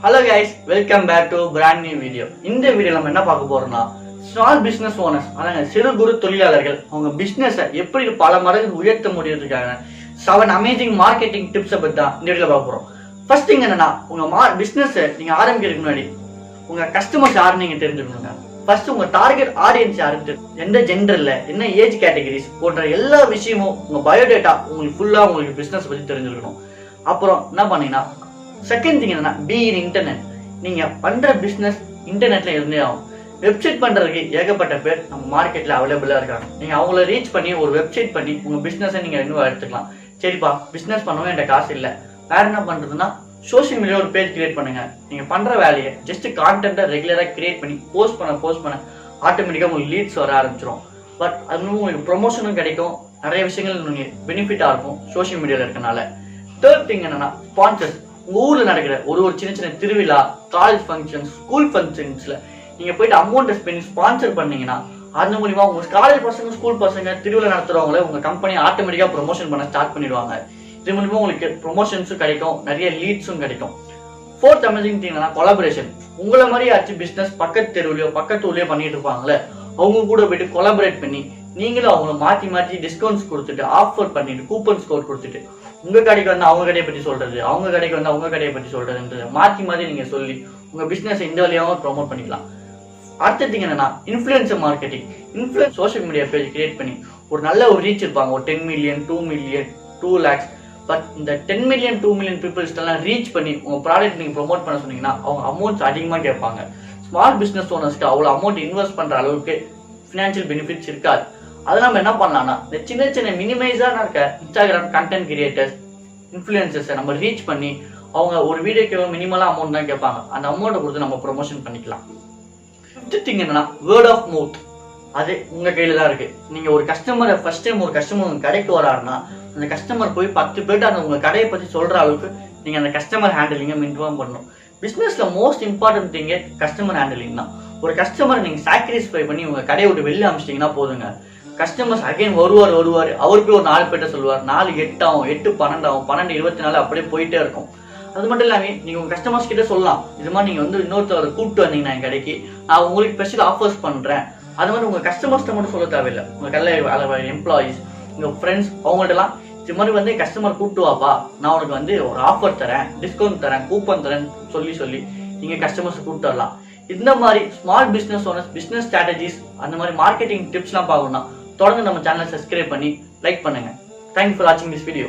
Hello guys, welcome back to brand new video. இந்த வீடியோல நம்ம என்ன பார்க்க போறோம்னா ஸ்மால் பிசினஸ் ஓனர்ஸ் அதாவது சிறு குறு தொழிலாளர்கள் அவங்க பிசினஸை எப்படி பல மடங்கு உயர்த்த முடியறதுக்கான 7 அமேசிங் மார்க்கெட்டிங் டிப்ஸை பத்தி தான் இந்த வீடியோல பார்க்க போறோம். ஃபர்ஸ்ட் திங் என்னன்னா உங்க பிசினஸ் நீங்க ஆரம்பிக்கிறதுக்கு முன்னாடி உங்க கஸ்டமர்ஸ் யாருன்னு நீங்க தெரிஞ்சுக்கணுங்க. ஃபர்ஸ்ட் உங்க டார்கெட் ஆடியன்ஸ் யாருன்னு எந்த ஜெண்டர்ல என்ன ஏஜ் கேட்டகரிஸ் போன்ற எல்லா விஷயமும் உங்க பயோடேட்டா உங்களுக்கு ஃபுல்லா உங்களுக்கு பிசினஸ் பத்தி தெரிஞ்சிருக்கணும். அப்புறம் என்ன பண்ணீங்கன்னா செகண்ட் திங் என்னன்னா பி இன் இன்டர்நெட். நீங்க பண்ற பிசினஸ் இன்டர்நெட்ல இருந்தே ஆகும். வெப்சைட் பண்றதுக்கு ஏகப்பட்ட பேர் நம்ம மார்க்கெட்ல அவைலபிளா இருக்காங்க. நீங்க அவங்கள ரீச் பண்ணி ஒரு வெப்சைட் பண்ணி உங்க பிசினஸை நீங்க இன்னும் எடுத்துக்கலாம். சரிப்பா பிசினஸ் பண்ணவும் என்கிட்ட காசு இல்லை, வேற என்ன பண்றதுன்னா சோசியல் மீடியா ஒரு பேஜ் கிரியேட் பண்ணுங்க. நீங்க பண்ற வேலையை ஜஸ்ட் கான்டென்ட்டை ரெகுலரா கிரியேட் பண்ணி போஸ்ட் பண்ண ஆட்டோமேட்டிக்கா உங்களுக்கு லீட்ஸ் வர ஆரம்பிச்சிடும். பட் அது உங்களுக்கு ப்ரொமோஷனும் கிடைக்கும், நிறைய விஷயங்கள் பெனிஃபிட்டா இருக்கும் சோசியல் மீடியால இருக்கனால. தேர்ட் திங் என்னன்னா ஸ்பான்சர்ஸ். உங்க ஊர்ல நடக்கிற ஒரு சின்ன சின்ன திருவிழா, காலேஜ் ஃபங்க்ஷன்ஸ், ஸ்கூல் ஃபங்க்ஷன்ஸ்ல நீங்க போயிட்டு அமௌண்ட் ஸ்பெண்ட் ஸ்பான்சர் பண்ணீங்கன்னா அது மூலியமா உங்க காலேஜ் பசங்க, ஸ்கூல் பசங்க, திருவிழா நடத்துறவங்கள உங்க கம்பெனி ஆட்டோமேட்டிக்கா ப்ரொமோஷன் பண்ண ஸ்டார்ட் பண்ணிடுவாங்க. இது மூலியமா உங்களுக்கு ப்ரொமோஷன்ஸும் கிடைக்கும், நிறைய லீட்ஸும் கிடைக்கும். Fourth amazing thing collaboration. உங்களை மாதிரி ஆச்சு பிசினஸ் பக்கத்து தெருவுலயோ பக்கத்து ஊர்லயோ பண்ணிட்டு இருப்பாங்களே அவங்க கூட போயிட்டு கொலாபரேட் பண்ணி நீங்களும் அவங்கள மாத்தி டிஸ்கவுண்ட்ஸ் கொடுத்துட்டு ஆஃபர் பண்ணிட்டு கூப்பன்ஸ் கோட் கொடுத்துட்டு உங்க கடைக்கு வந்து அவங்க கடையை பத்தி சொல்றது, அவங்க கடைக்கு வந்து அவங்க கடையை பத்தி சொல்றதுன்றது மாத்தி நீங்க சொல்லி உங்க பிசினஸ் இந்த வழியாவும் ப்ரொமோட் பண்ணிக்கலாம். அடுத்த திங் என்னன்னா influencer marketing. Influence social media page create பண்ணி ஒரு நல்ல ஒரு ரீச் இருப்பாங்க, ஒரு 10 மில்லியன் 2 மில்லியன் 2 lakhs. பட் இந்த 10 மில்லியன் 2 மில்லியன் பீப்புள்ஸ் எல்லாம் ரீச் பண்ணி உங்க ப்ராடக்ட் நீங்க ப்ரொமோட் பண்ண சொன்னீங்கன்னா அவங்க அமௌண்ட்ஸ் அதிகமா கேட்பாங்க. ஸ்மால் பிசினஸ் ஓனர்ஸ்க்கு அவ்வளவு அமௌண்ட் இன்வெஸ்ட் பண்ற அளவுக்கு ஃபினான்ஷியல் பெனிஃபிட்ஸ் இருக்காது. அதை நம்ம என்ன பண்ணலாம்னா இந்த சின்ன சின்ன மினிமைஸான இருக்க இன்ஸ்டாகிராம் கண்டென்ட் கிரியேட்டர்ஸ், இன்ஃபுளுசர்ஸை நம்ம ரீச் பண்ணி அவங்க ஒரு வீடியோக்கு மினிமலா அமௌண்ட் தான் கேட்பாங்க, அந்த அமௌண்ட்டை கொடுத்து நம்ம ப்ரொமோஷன் பண்ணிக்கலாம். ஃபிஃப்த் திங் என்னன்னா வேர்ட் ஆஃப் மவுத். அது உங்க கையில தான் இருக்கு. நீங்க ஒரு கஸ்டமரை ஃபர்ஸ்ட் டைம் ஒரு கஸ்டமர் உங்க கடைக்கு வராருன்னா அந்த கஸ்டமர் போய் 10 பேர்ட்டு அந்த உங்க கடையை பத்தி சொல்ற அளவுக்கு நீங்க அந்த கஸ்டமர் ஹேண்டலிங்கை மெயின்டைன் பண்ணணும். பிசினஸ்ல most important thing customer handling தான். ஒரு கஸ்டமர் நீங்க சாக்ரிஃபை பண்ணி உங்க கடையை விட்டு வெளில அமிச்சிட்டீங்கன்னா போதுங்க, கஸ்டமர்ஸ் அகைன் வருவார். அவருக்கு ஒரு 4 பேர்ட்ட சொல்லுவார், 4 8 ஆகும், 8 12 ஆகும், 12 24 அப்படியே போயிட்டே இருக்கும். அது மட்டும் இல்லாம நீங்க உங்க கஸ்டமர்ஸ் கிட்ட சொல்லலாம், இது மாதிரி நீங்க வந்து இன்னொருத்தவரை கூப்பிட்டு வந்தீங்கன்னா என் கடைக்கு நான் உங்களுக்கு ஸ்பெஷல் ஆஃபர்ஸ் பண்றேன். அது மாதிரி உங்க கஸ்டமர்ஸ்ட்ட மட்டும் சொல்ல தேவையில்லை, உங்க கடையில் எம்ப்ளாயிஸ், உங்க ஃப்ரெண்ட்ஸ் அவங்கள்ட்ட எல்லாம் இது மாதிரி வந்து கஸ்டமர் கூப்பிட்டு வாப்பா, நான் உனக்கு வந்து ஒரு ஆஃபர் தரேன், டிஸ்கவுண்ட் தரேன், கூப்பன் தரேன் சொல்லி நீங்க கஸ்டமர்ஸ் கூப்பிட்டு வரலாம். இந்த மாதிரி small business owners business strategies அந்த மாதிரி மார்க்கெட்டிங் டிப்ஸ்லாம் பார்க்கணும்னா தொடர்ந்து நம்ம சேனலை சப்ஸ்கிரைப் பண்ணி லைக் பண்ணுங்க. தேங்க்யூ ஃபார் வாட்சிங் திஸ் வீடியோ.